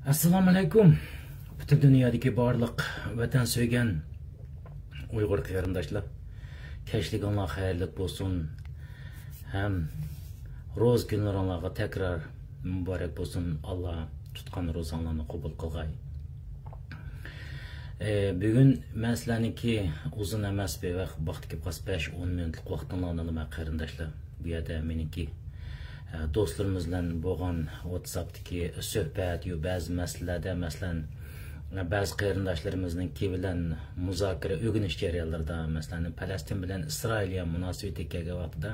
Assalomu alaykum. Butun dunyodagi barliq vatan so'ygan Uyg'ur qarindoshlar. Kechliginglar xayrli bo'lsin. Ham ro'z kunlaringizga tekrar muborak bo'lsin. Alloh tutgan ro'zanglarni qabul qilgay. Bugun men sizlarniki uzun emas bir vaqtga pas 5-10 minutlik vaqtinglarni olaman qarindoshlar. Bu yerda meniki dostlarımız bilan bo'lgan WhatsApp'daki suhbat yo ba'zi masalalarda masalan ba'zi qarindoshlarimizning bilan muzokara o'rganish jarayonlarida masalan Falastin bilan Isroil munosabati kelgan vaqtida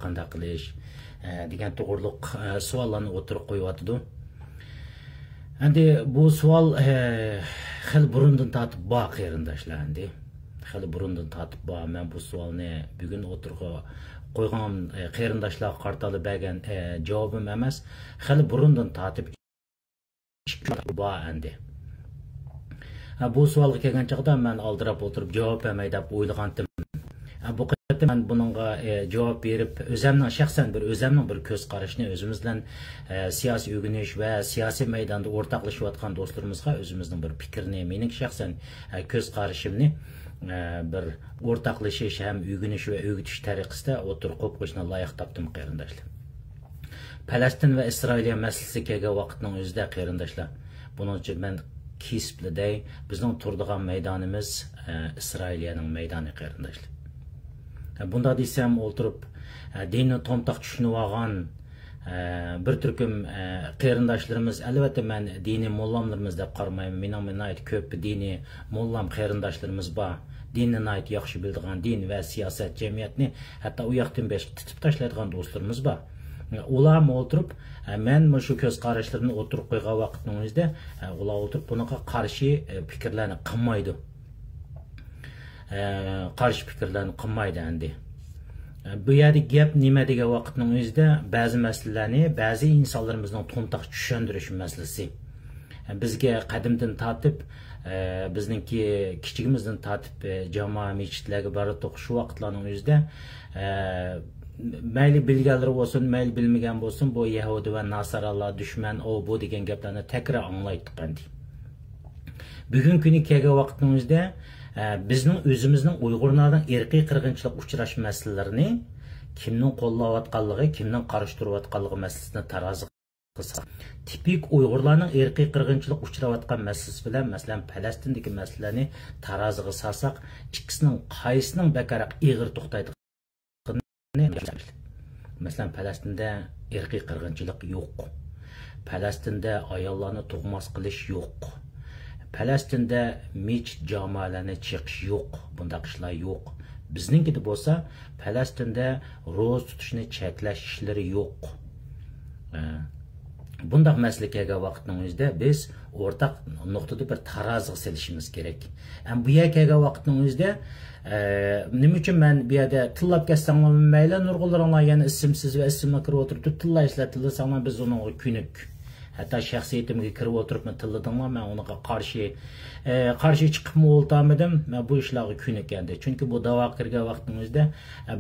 qanday qilish degan to'g'riliq savollarni o'tirib qo'yayotdi. Endi bu savol xil burundan tortib bor qarindoshlar endi. Xil burundan tortib bor. Men bu savolni bugun o'tirib qo'ygan qarindoshlar qartalı bergan javobim emas, xili burundan tortib bor endi. Bu savolga kelgan chaqda men aldirab o'tirib javob bermay deb o'ylagandim. Bu qatim men buningga javob berib, shaxsan bir ko'z qarashni o'zimiz bilan siyosiy o'rganish va siyosiy maydonda o'rtoqlashayotgan do'stlarimizga o'zimizning bir fikrini, mening shaxsan ko'z qarashimni bir o'rtoqlashish ham o'rganish va o'rgitish tariqasida o'tirib qo'yishni loyiq topdim qarindoshlar. Falastin va Isroil masalasi kelgan vaqtning o'zida qarindoshlar, buning uchun men kesibladay bizning turadigan maydonimiz Isroilning maydoni qarindoshlar. Bunda desam o'tirib dinni tomtoq tushunib olgan bir turkum qarindoshlarimiz, albatta men diniy mollamlarimiz deb qarmayman. Mening ait ko'p diniy mollam qarindoshlarimiz bor. Dinni ait yaxshi bildigan din va siyosat jamiyatni hatto u yoqdan besh titib tashlaydigan do'stlarimiz bor. Ular o'tirib men shu ko'z qarashlarni o'tirib qo'ygan vaqtning o'zida ular o'tirib bunga qarshi fikrlarni qilmaydi. Qarshi fikrlarni qilmaydi endi. Bu yerda gap nima degan vaqtning o'zida ba'zi masalalarni ba'zi insonlarimizning to'mtoq tushundirish masalasi. Bizga qadimdan tortib bizningki kichigimizdan tortib jamoa mechitlarga borib shu vaqtlarning o'zida mayli bilganlar bo'lsin, mayli bilmagan bo'lsin, bu Yahudi va Nasaralar dushman bu degan gaplarni takror anglaydik endi. Bugun kuni kelgan vaqtning o'zida bizning o'zimizning Uyg'urlarning irqiy qirg'inchilik uchrash masalalarini kimning qo'llayotganligi, kimning qarshi turayotganligi masalasini tarozi qilsak, tipik Uyg'urlarning irqiy qirg'inchilik uchrayotgan masalasi bilan masalan Falastindagi masalalarni taroziga solsak, ikkisining qaysining bakaraq ig'ir to'xtaydigani. Masalan Falastinda irqiy qirg'inchilik yo'q. Falastinda ayollarni tug'mas qilish yo'q. Falastinda mechit jamoalarni chiqish yo'q, bundaq ishlar yo'q. Bizninkida bo'lsa, Falastinda ro'z tutishni cheklash ishlari yo'q. Bundaq masala kelgan vaqtning o'zida biz o'rtaq nuqtada bir taroziga selishimiz kerak. Bu yerga kelgan vaqtning o'zida nima uchun men bu yerda tillab ketsanglar mayli nurg'unlaringlar yana ismsiz va ismga kirib o'tirib tillaysizlar, tillasanglar biz uni kunuk. Hatta şahsiyetimge kirib o'tiribman tilladinglar, men unaqa qarshi chiqib o'ltamadim. Men bu ishlarga kunuk endi. Chunki bu davo kirgan vaqtimizda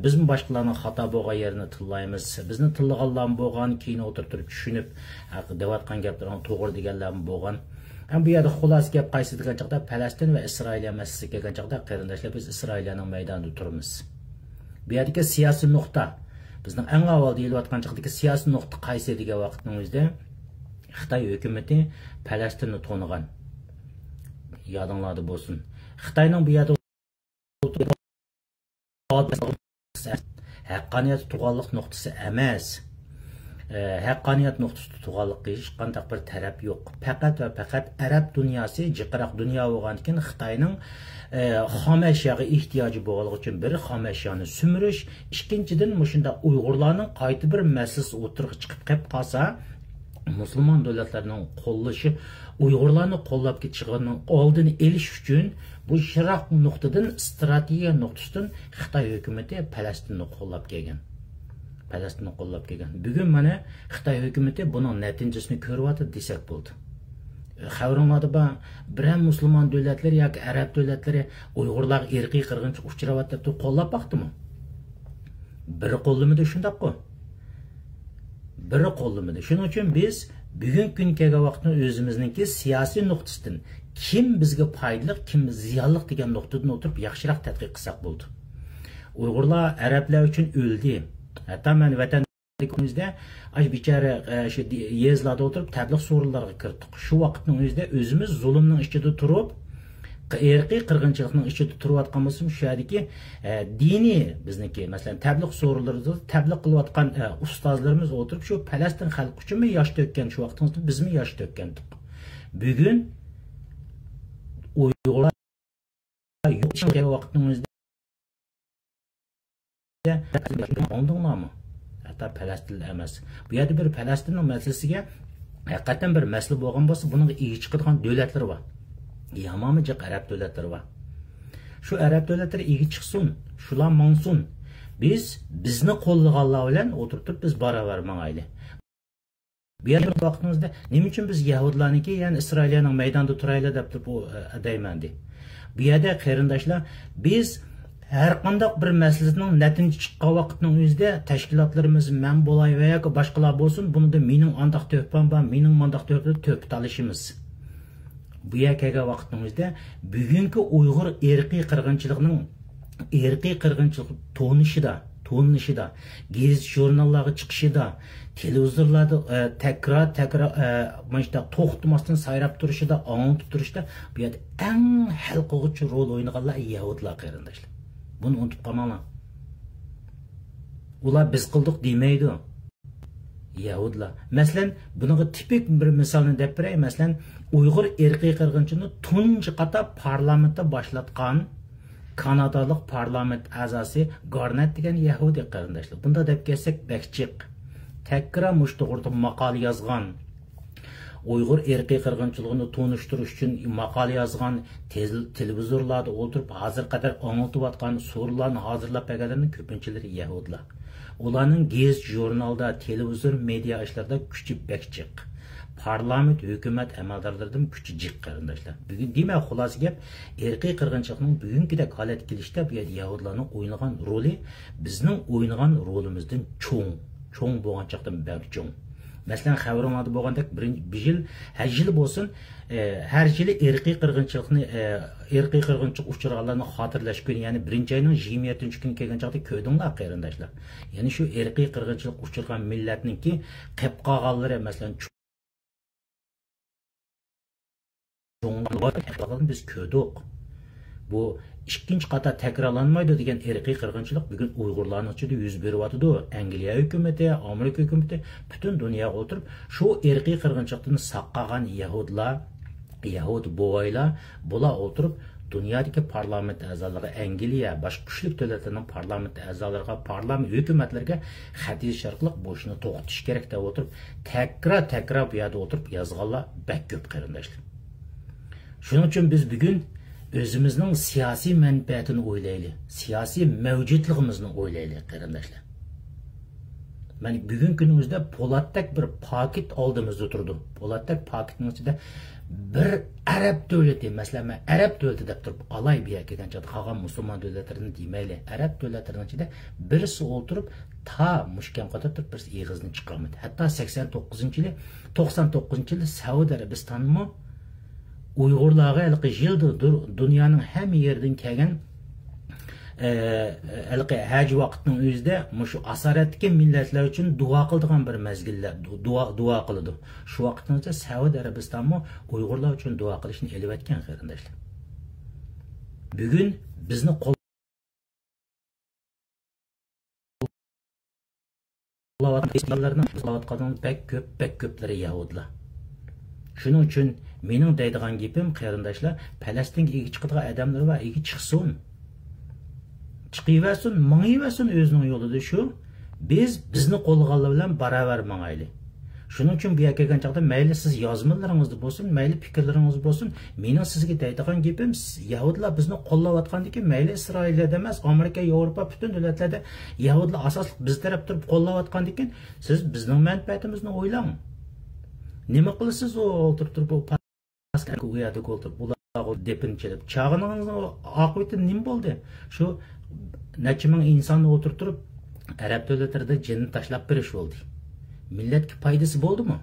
biz boshqalarning xato bo'lgan yerini tillaymiz. Bizni tillaganlar bo'lgan, keyin o'tirib tushunib, deyotgan gaplarning to'g'ri deganlar bo'lgan. Bu yerda xulos gap qaysi degan chaqda Falastin va Isroil masalasi kelgan chaqda qarindoshlar biz Isroilning maydonida turibmiz. Bu yerdagi siyosiy nuqta, bizning eng avval deyilayotgan chaqdagi siyosiy nuqta qaysi degan vaqtning o'zida Xitoy hukumati Falastinni to'nigan. Yodinglarda bo'lsin. Xitoyning bu yerda haqqoniyat tug'anliq nuqtasi emas. Haqqoniyat nuqtasi tug'anliq hech qanday bir taraf yo'q. Faqat va faqat arab dunyosi jiqroq dunyo bo'lgandan Xitoyning xom ashyoga ehtiyoji bo'lganligi uchun bir xom ashyoni sumirish, ikkinchidan mushunda Uyg'urlarning qayta bir masalasi o'tirib chiqib qolsa, Müslüman devletlerinin qo'llashi Uyg'urlarni qo'llab ketishning oldini olish uchun bu Shiroq nuqtadan strategiya nuqtasidan Xitoy hukumati Falastinni qo'llab kelgan. Bugun mana Xitoy hukumati buning natijasini ko'ryapti desak bo'ldi. Xavronlarda bir Müslüman devletler yoki Arab devletleri Uyg'urlar irqiy qirg'inchilik uchrayapti deb qo'llab baqdimi? Biri qo'llamadi shundaq-ku. Biri qo'llamadi. Shuning uchun biz Bugün gün kelgan vaqtda o'zimizningki siyosiy nuqtasidan kim bizga foydali, kim ziyonli degan nuqtadan o'tirib yaxshiroq tadqiq qilsak bo'ldi. Uyg'urlar arablar uchun o'ldi. Hatto men vatanimizda ay bichara shu yezlarda o'tirib tabliq so'rinlarga kirdik. Shu vaqtning o'zida o'zimiz zulmning ichida turib, irqiy qirg'inchilikning ichida turayotgan bo'lsam, shu yerdagi diniy bizniki, masalan, tabliq so'rinlarida tabliq qilayotgan ustozlarimiz o'tirib shu Falastin xalqi uchunmi yosh to'kkan, shu vaqtimizda bizmi yosh to'kkandik. Bugun Uyg'urlar yo'q vaqtimizda ondinglarmi? Hatta Falastin emas. Bu yerda bir Falastinning masalasiga haqiqatan bir masala bo'lgan bo'lsa, buning igi chiqadigan davlatlar bor. Yamami jiq Arab davlatlari bor. Shu Arab davlatlari igi chiqsin, shular mansun. Bizni qo'llaganlar bilan o'tirib biz baravar mangayli. Bu yerda vaqtimizda nima uchun biz Yahudlarniki, ya'ni Isroilning maydonda turaylar deb deyman-di. Bu yerda qarindoshlar, biz her qanday bir masalaning natija chiqqan vaqtning o'zida tashkilotlarimiz men bo'lay va yoki boshqalar bo'lsin, bunda mening andaq to'pam bor, mening mandaq to'p talishimiz. Bu yerga vaqtning o'zida bugungi Uyg'ur irqiy qirg'inchilik to'nishida, gazet jurnallarga chiqishida, televizorlarda takrar mana to'xtamasdan sayrab turishida, anglab turishda bu yerda eng hal qiluvchi rol o'ynaganlar Yahudlar qarindoshlar. Bunu unutib qolmanglar. Ular biz qildik demaydi. Yahudlar. Masalan, bunaqa tipik bir misolni deb beray. Masalan, Uyg'ur irqiy qirg'inchilikni tunji qator parlamentda boshlatgan Kanadalik parlament a'zosi Garnett degan Yahudi qarindoshlar. Bunda deb kelsak, Bekchiq takrar mush to'g'rida maqola yozgan. Uyg'ur irqiy qirg'inchiligini to'nishtirish uchun maqola yozgan, televizorlarda o'tirib hozir qadar anglatilayotgan so'rlarni hozirlab berganlarning ko'pinchilari Yahudlar. Ularning gazet jurnalda, televizor, media ishlarida kuchi bekchiq. Parlament, hukumat amaldorlaridan kuchi jiq qarindoshlar. Bugun demak, xulosa gap, irqiy qirg'inchilikning bugungidek holat kelishda bu Yahudlarning o'ynagan roli bizning o'ynagan rolimizdan cho'ng bo'lgan chaqdan bak cho'ng. Masalan, xabarimlarda bo'lgandek bir yil bo'lsin, har yili irqiy qirg'inchilik uchraganlarni xotirlash kuni, ya'ni 1-oyning 27-kuni kelgan chaqda ko'rdinglar qarindoshlar. Ya'ni shu irqiy qirg'inchilik uchragan millatningki qilib qolganlari, masalan, biz ko'rdik. Bu ikkinchi qator takrorlanmaydi degan irqiy qirg'inchilik bugun Uyg'urlarning ichida yuz beryapti. Angliya hukumati, Amerika hukumati butun dunyoga o'tirib shu irqiy qirg'inchilikni saqlagan Yahud bo'g'aylar bular o'tirib dunyodagi parlament a'zolari, Angliya, boshqa kuchli davlatlarning parlament a'zolariga, parlament hukumatlarga xatiy sharqliq bo'shini to'xtatish kerak deb o'tirib takrar bu yerda o'tirib yozganlar bak ko'p qarindoshlar. Shuning uchun biz bugun özümüzün siyasi menfaatini o'ylayli, siyasi mavjudligimizni o'ylayli qarindoshlar. Mana bugun kunimizda Po'latdek bir paket oldimizda turdi. Po'latdek paketning ichida bir Arab davlati, masalan, Arab davlati deb turib, alay bu yerga kelgancha qolgan musulmon davlatlarini demayli, Arab davlatlarining ichida birisi o'tirib ta mushkam qator turib birisi eg'izni chiqarmadi. Hatto 99-yili Saudiya Arabistonmi Uyg'urlarga ilqi yilda dunyoning hamma yeridan kelgan ilqi haj vaqtining o'zida shu asoratdagi millatlar uchun duo qiladigan bir mezgillar, duo qiladi. Shu vaqtda Saudiya Arabistonmi Uyg'urlar uchun duo qilishni elib aytgan qarindoshlar. Bugun bizni qo'llayotganlarning bek ko'plari Yahudlar. Shuning uchun mening deydigan gapim qarindoshlar, Falastinga egi chiqadigan odamlar va egi chiqsin. Chiqaversin, mangayversin o'zining yo'lida shu. Bizni qo'lg'anlar bilan baravar mangayli. Shuning uchun bu yerga kelgan chaqda mayli siz yozmalaringizni bo'lsin, mayli fikrlaringiz bo'lsin, mening sizga deydigan gapim, Yahudlar bizni qo'llayotgandan mayli Isroilda emas, Amerika, Yevropa butun davlatlarda Yahudlar asosli biz taraf turib qo'llayotgandan siz bizning manfaatimizni o'ylang. Nima qilasiz o'tirib bu pastga u yerda o'tirib ularga depinchilib chag'iningizning oqibati nima bo'ldi? Shu necha ming insonni o'tirib Arab davlatlarida jinni tashlab berish bo'ldi. Millatga foydasi bo'ldimi?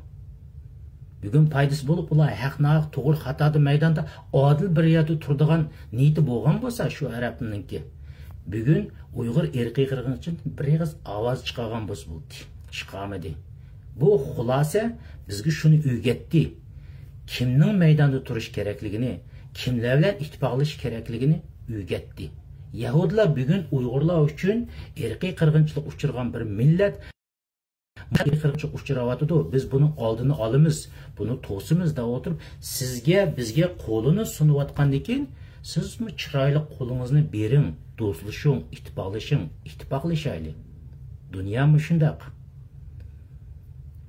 Bugün paydası bulup bular haq to'g'ri xatoda maydonda adil bir yerda turadigan niyati bo'lgan bo'lsa shu arabninki bugün Uyg'ur erkiy qirg'in uchun bir og'iz ovoz chiqargan bo'lsa bo'ldi. Chiqarmadi. Bu xulosa bizga shuni o'rgatdi. Kimning maydonda turish kerakligini, kimlar bilan ittifoqlashish kerakligini o'rgatdi. Yahudilar bugün Uyg'urlar uchun erkiy qirg'inchilik uchirgan bir millat. Qirg'inchilik uchirayotdi. Biz buni oldini olamiz, buni to'simiz deb o'tirib, bizga qo'lini sunayotgandan keyin siz chiroyli qo'lingizni bering, do'stlashing, ittifoqlashaylik. Dunyo shundaq.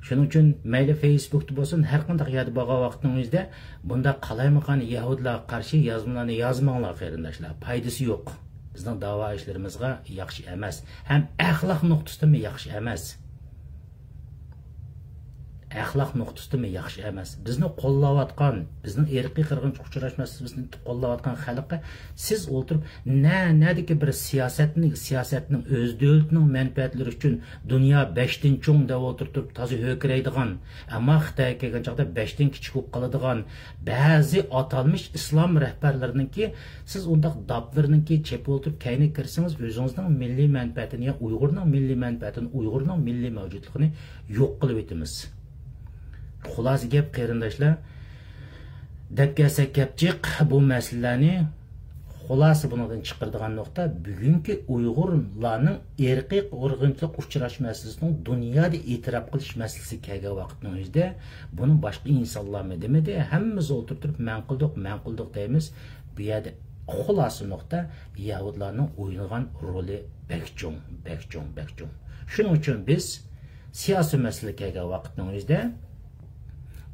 Shuning uchun mayli Facebookda bo'lsin, har qanday yerda bo'lgan vaqtingizda bunda qalaymiqan Yahudilarga qarshi yozmalarni yozmanglar qarindoshlar. Foydasi yo'q. Bizning da'vo ishlarimizga yaxshi emas, ham axloq nuqtasidan yaxshi emas. Axloq nuqtasidan yaxshi emas. Bizni qo'llayotgan, bizning erkiy qirg'inchilik uchrashmasimizni qo'llayotgan xalqqa siz o'tirib, nadiki bir siyosatning o'z davlatining manfaatlari uchun dunyo 5dan cho'ng deb o'tirib toza ho'kiraydigan, ammo Xitoy kelgan chaqda 5dan kichik bo'lib qoladigan ba'zi atalmış islom rahbarlarininki siz undaq dablarninki chep o'tirib kayni kirsangiz o'zingizning milliy manfaatini, ya Uyg'urning milliy manfaatini, Uyg'urning milliy mavjudligini yo'q qilib o'tamiz. Xulosa gap qarindoshlar, deb kelsak gapchiq bu masalalarni xulosa bundan chiqaradigan nuqta bugungi Uyg'urlarning erkiy qirg'inchilik uchrash masalasining dunyoda e'tirof qilish masalasi kelgan vaqtda buni boshqa insonlar demadi, hammamiz o'tirib ma'quldik deymiz. Bu yerda xulosa nuqta Yahudilarning o'ynagan roli bekchong. Shuning uchun biz siyosiy masala kelgan vaqtda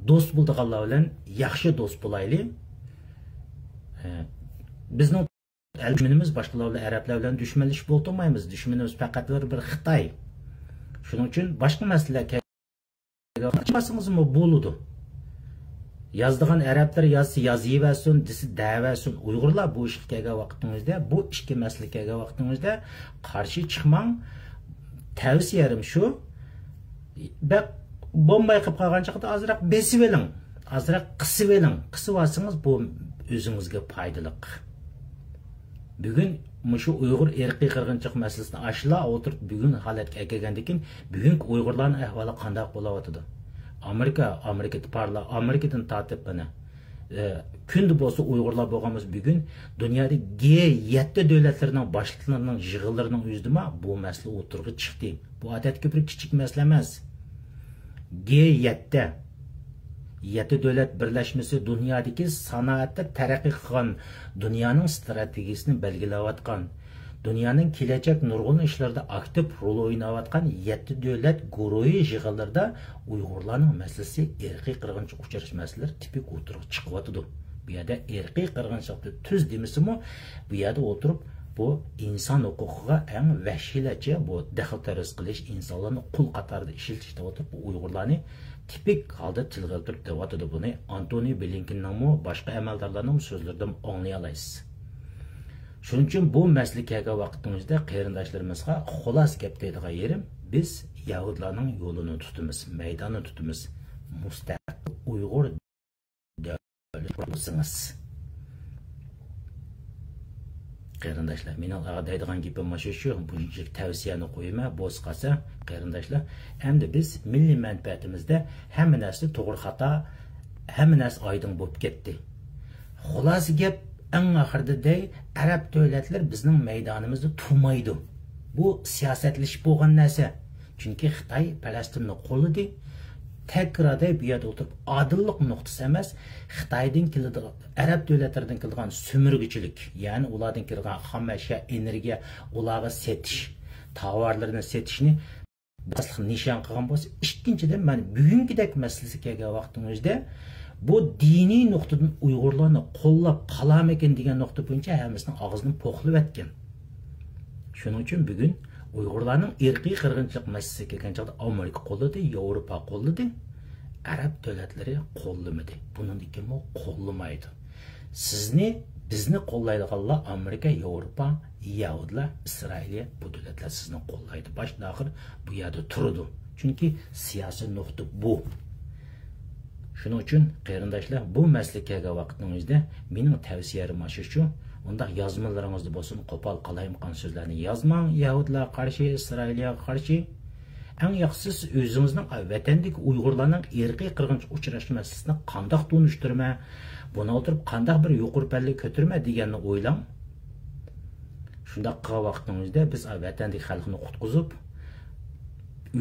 do'st bo'lganlar bilan yaxshi do'st bo'laylik. Bizning düşmanimiz boshqalar bilan arablar bilan dushmanlashib o'tirmaymiz. Dushmanimiz faqat bir Xitoy. Shuning uchun boshqa masala kelganingizmi bo'ladi. Yazdigan arablar yozaversin, desi da'vasin. Uyg'urlar bu ishga kelgan vaqtingizda, bu ishga masala kelgan vaqtingizda qarshi chiqmang. Tavsiyalarim shu. Bombay qilib qolgan chaqda azroq besib oling, azroq qisib oling. Qisib olsangiz bu o'zingizga foydali. Bugun shu Uyg'ur erkiy qirg'inchilik masalasini ashla o'tirib bugun holatga kelgandan keyin bugungi Uyg'urlarning ahvoli qanday bo'layotdi? Amerikadan tortib bana kunda bo'lsa Uyg'urlar bo'lganmiz bugun dunyoda G7 davlatlarining boshliqlarining yig'inlarining o'zida bu masala o'tirg'i chiqdi. Bu odatga bir kichik masala emas. G7 davlat birlashmasi dunyodagi sanoatda taraqqiy qilgan, dunyoning strategiyasini belgilayotgan, dunyoning kelajak nurg'un ishlarda aktiv rol o'ynayotgan 7 davlat guruhi yig'inlarida Uyg'urlarning masalasi erkiy qirg'inchilik uchrash masalalari tipik o'tirib chiqyotdi. Bu yerda erkiy qirg'inchilikni tuz demisimi, bu yerda o'tirib bu inson huquqiga eng vahshiylarcha bu daxl tarz qilish, insonlarni qul qatorida ishlatishda o'tirib bu Uyg'urlarni tipik holda tilga turib deyotdi. Buni Antony Blinkenning boshqa amaldorlarning so'zlaridan anglay olasiz. Shuning uchun bu masala kelgan vaqtimizda qarindoshlarimizga xulos gap deydigan yerim, biz Yahudilarning yo'lini tutamiz, maydonni tutamiz. Mustaqil Uyg'ur davlat bo'lsangiz. Qarindoshlar, mening deydigan gapim shu, bunchalik tavsiyani qo'yma, bo'z qolsa, qarindoshlar, endi biz milliy manfaatimizda hamma narsa to'g'ri xato, hamma narsa oydin bo'lib ketdi. Xulosa gap eng oxirida arab davlatlar bizning maydonimizni turmaydi. Bu siyosatlashib bo'lgan narsa. Chunki Xitoy Falastinni qo'lladi. Tekrarda bu yerda o'tirib adillik nuqtasi emas, Xitoydan keladigan, arab davlatlaridan keladigan sömürgüchilik, ya'ni ulardan kelgan xam ashyo, energiya, ularga setish, tovarlarni setishni bosliq nishon qilgan bo'lsa, ikkinchidan men bugungidek masalasi kelgan vaqtimizda bu diniy nuqtadan Uyg'urlarni qo'llab qolamikin degan nuqta bo'yicha hammasini og'zini po'qlab etgan. Shuning uchun bugun Uyg'urlarning erkiy qirg'inchilik masalasi kelgan chaqda Amerika qo'lladi, Yevropa qo'lladi, arab davlatlari qo'llamadi. Bundan keyin qo'llamaydi. Bizni qo'llaydiganlar Amerika, Yevropa, Yahudilar, Isroil bu davlatlar sizni qo'llaydi. Boshdan oxir bu yerda turadi. Chunki siyosiy nuqta bu. Şunun için qarindoshlar, bu masalaga vaqtingizda mening tavsiyalarim shu. Undaq yazmalarınızda bo'lsin, qo'pol qalayimqon so'zlarni yozmang. Yahudlarga qarshi, Isroilga qarshi. Eng yaxshisi o'zingizning vatandagi Uyg'urlarning irqiy qirg'inchilik uchrashmasini qandoq tunishtirma, buni o'tirib qandoq bir yuqori palla ko'tarma deganni o'ylang. Shundaq qilgan vaqtingizda biz vatandagi xalqni qutqizib,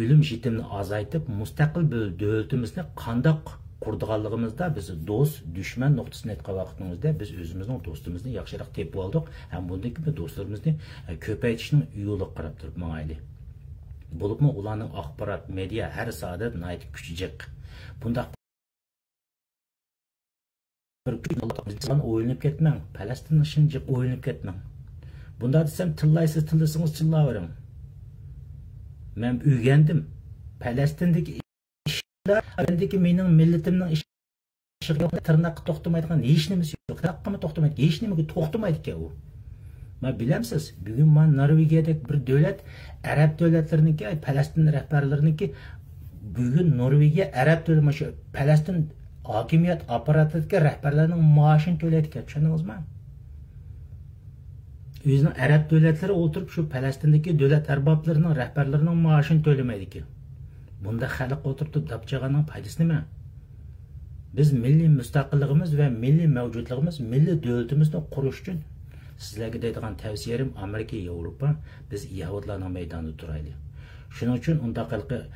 o'lim yetimni azaytib, mustaqil bir davlatimizni qandoq qurdiganligimizda biz do'st, dushman nuqtasini aytgan vaqtingizda biz o'zimizning do'stimizni yaxshiroq tepib oldik. Ham bundan keyin do'stlarimizni ko'paytirishning yo'liga qarab turib mangayli. Bo'libmi ularning axborot, media har soat nayt kuchijik. Bundaq bir kun o'ylanib ketmang, Falastin shinjiq o'ylanib ketmang. Bunda desem tillasınız tillavering. Men o'rgandim. Falastin'deki işler, Falastin'deki mening millatimning ishiga tırnaqqa to'xtamaydigan hech nimasi yo'q. Tırnaqqami to'xtamaydi, hech nimaga to'xtamaydi ekan u. Men bilamsiz, bugun men Norvegiyadagi bir davlat, Arab davlatlarininki, Falastin rahbarlariniki bugun Norvegiya Arab davlati, Falastin hokimiyat apparatidagi rahbarlarning maoshini to'laydi ekan, tushundingizmi? Özünün Arab devletleri oturup şu Palestin'deki devlet erbaplarının, rehberlerinin maaşını söylemeydi ki. Bunda halk oturup tapacağının faydası ne mi? Biz milli müstakilligimiz ve milli mevcutluğumuz, milli devletimizden kuruş için sizlerge deydiğen tavsiyelerim Amerika, Avrupa, biz Yahudilerin meydanında duraylı. Şunun için onda halkı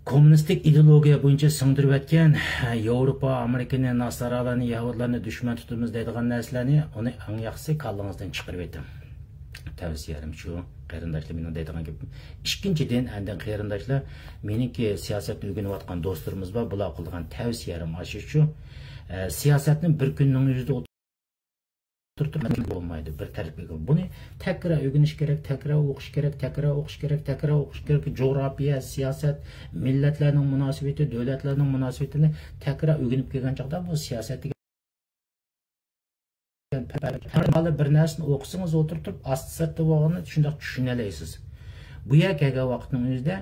komünistik ideologiya boyunca singdirib etgan Avrupa, Amerikani, Nasaralarni, Yahudilarni dushman tutimiz deydigan narsalarni uni eng yaxshisi kallangizdan chiqarib eting. Tavsiyalarim shu, qarindoshlar, mening deydigan gapim. Ikkinchidan, andan qarindoshlar, meniki siyosatni o'rganayotgan do'stlarimiz bor, bular qilgan tavsiyalarim shu. Siyosatni bir kunning o'zida turtib olmaydi, bir tarafga. Buni tekrar o'rganish kerak, tekrar o'qish kerak, tekrar o'qish kerak, tekrar o'qish kerak. Coğrafya, siyaset, millatlarning munosabati, davlatlarning munosabatini tekrar o'rganib kelgan chaqda bu siyosatga bir narsani o'qisangiz o'tirib, asli bo'lganini shundoq tushuna olasiz. Bu yer kelgan vaqtingizda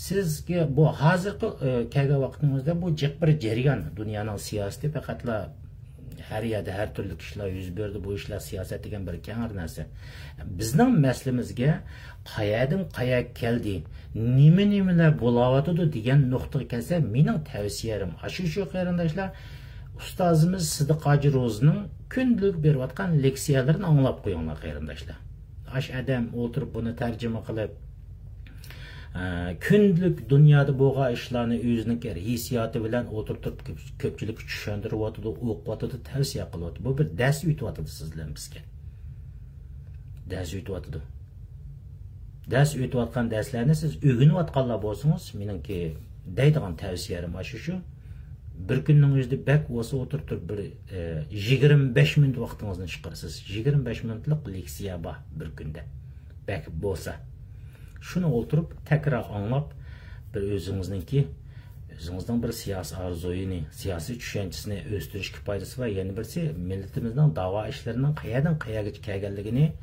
sizga bu hozirgi kelgan vaqtingizda bu jiq bir jarayon, dunyoning siyosati faqatla her yerde her türlü kişiler yüz berdi, bu işler siyaset degan bir kenar narsa. Bizning maslimizga qayerdan qayer keldi, nimalar bo'layotdi degan nuqtaga kelsa, mening tavsiyalarim shu qarindoshlar, ustozimiz Sidiq Hoji Ro'zining kunlik berayotgan leksiyalarini anglab qo'yinglar qarindoshlar. Adam o'tirib buni tarjima qilib kunlik dunyoda bo'lgan ishlarni o'zining hissiyoti bilan o'tirib ko'pchilik tushuntirib o'tadi, o'qiyotadi, tavsiya qilyapti. Bu bir dars o'tyapti sizlar bizga. Dars o'tyapti. Dars o'tayotgan darslarni siz o'rganayotganlar bo'lsangiz, meningki deydigan tavsiyalarim shu. Bir kunning o'zida bak bo'lsa o'tirib bir 25 minut vaqtingizni chiqarasiz. 25 minutlik leksiya bor bir kunda. Bak bo'lsa şunu oturup tekrar anlap bir o'zingizning bir siyasi arzuyini, siyasi düşüncesini o'stirishga foydasi var. Yani birisi milletimizning da'vo ishlarining qayerdan qayerga kelganligini,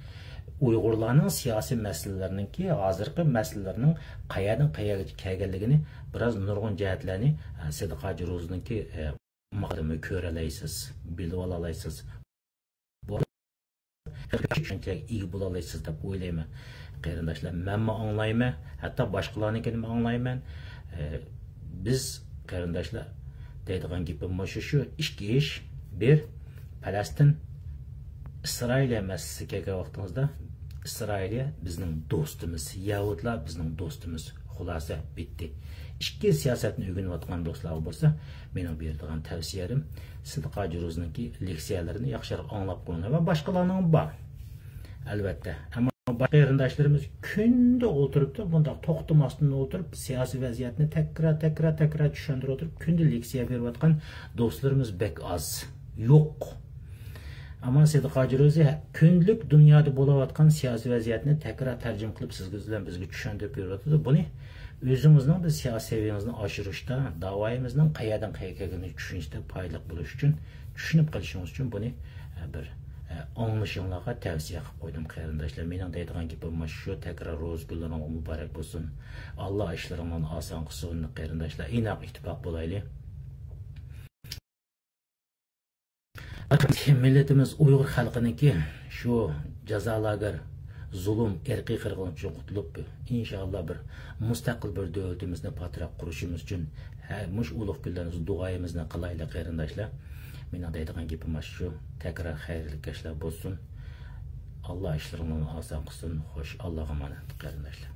Uyg'urlarning siyasi masalalarininki, hozirgi masalalarning qayerdan qayerga kelganligini, biraz nurg'un jihatlarni Sidiq Hoji Ro'zininki maqdimi ko'ra olasiz, bilib ola olasiz. Bu tushunchaga ega bo'la olasiz deb o'ylayman. Qarindoshlar, menmi anglayman, hatto boshqalarnikini anglayman. Biz qarindoshlar deydigan gapim shu, ikki ish. Bir, Falastin Isroiliya masalasi kelgan vaqtimizda Isroiliya bizning do'stimiz, Yahudlar bizning do'stimiz. Xulosa bitdi. Ikki siyosatni o'rganayotgan do'stlar bo'lsa, mening beradigan tavsiyalarim Sidiq Hoji Ro'zininki leksiyalarini yaxshiroq anglab qo'ying va boshqalarning bor. Albatta. Ammo qarindoshlarimiz kunda o'tiribdi, bunda to'xtamasdan o'tirib, siyosiy vaziyatni tekrar tushuntirib o'tirib, kunda leksiya berayotgan do'stlarimiz bek oz. Yo'q. Ammo Sidiq Hoji Ro'zi kunlik dunyoda bo'layotgan siyosiy vaziyatni tekrar tarjima qilib sizga bizga tushuntirib beradi. Buni o'zimizning bir siyosiy saviyamizni oshirishda, da'voyimizning qayerdan qayerga kelganini tushunishda foydali bo'lish uchun, tushunib qolishingiz uchun buni bir anglashinglarga tavsiya qilib qo'ydim qarindoshlar. Mening deydigan gapim shu, tekrar ro'zgularing muborak bo'lsin. Alloh ishlaringni oson qilsin qarindoshlar. Inoq ittifoq bo'laylik. Milletimiz Uyg'ur xalqiniki shu jazolarga zulm, irqiy qirg'inchilik qutulib, inshaalloh bir mustaqil bir davlatimizni patroq qurishimiz uchun mush ulug' kunlarimiz duoyimizni qilaylik qarindoshlar. Mening deydigan gapim shu. Tekrar xayrli kashlar bo'lsin. Allah işlerini oson qilsin. Xo'sh, Allohga emanet qarindoshlar.